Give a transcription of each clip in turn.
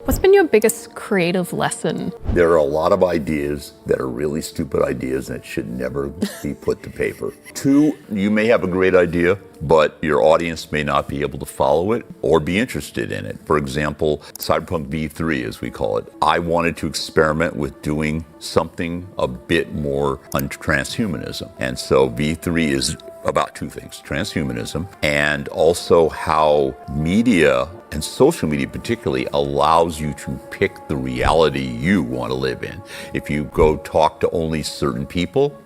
What's been your biggest creative lesson? There are a lot of ideas that are really stupid ideas and it should never be put to paper. Two, you may have a great idea, but your audience may not be able to follow it or be interested in it. For example, Cyberpunk V3, as we call it. I wanted to experiment with doing something a bit more on transhumanism. And so V3 is about two things, transhumanism and also how media and social media particularly allows you to pick the reality you want to live in. If you go talk to only certain people,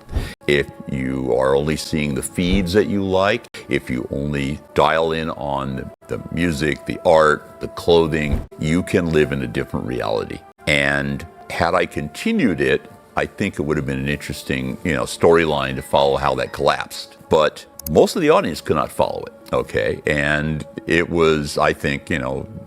if you are only seeing the feeds that you like, if you only dial in on the music, the art, the clothing, you can live in a different reality. And had I continued it, I think it would have been an interesting, storyline to follow how that collapsed. But most of the audience could not follow it, okay? And it was, I think,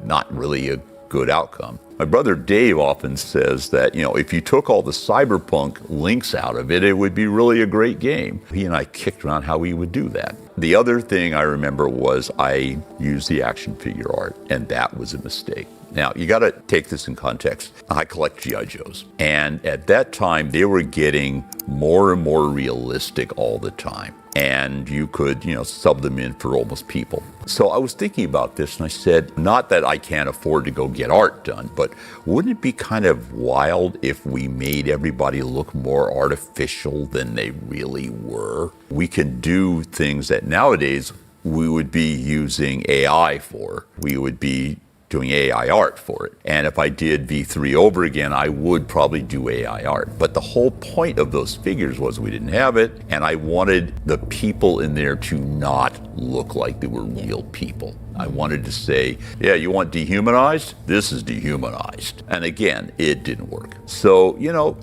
not really a good outcome. My brother Dave often says that, if you took all the cyberpunk links out of it, it would be really a great game. He and I kicked around how we would do that. The other thing I remember was I used the action figure art, and that was a mistake. Now, you got to take this in context. I collect G.I. Joes, and at that time, they were getting more and more realistic all the time. And you could, sub them in for almost people. So I was thinking about this and I said, not that I can't afford to go get art done, but wouldn't it be kind of wild if we made everybody look more artificial than they really were? We can do things that nowadays we would be using AI for. We would be doing AI art for it. And if I did V3 over again, I would probably do AI art. But the whole point of those figures was we didn't have it, and I wanted the people in there to not look like they were real people. I wanted to say, yeah, you want dehumanized? This is dehumanized. And again, it didn't work. So,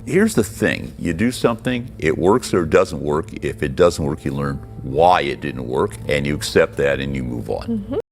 here's the thing. You do something, it works or it doesn't work. If it doesn't work, you learn why it didn't work, and you accept that and you move on.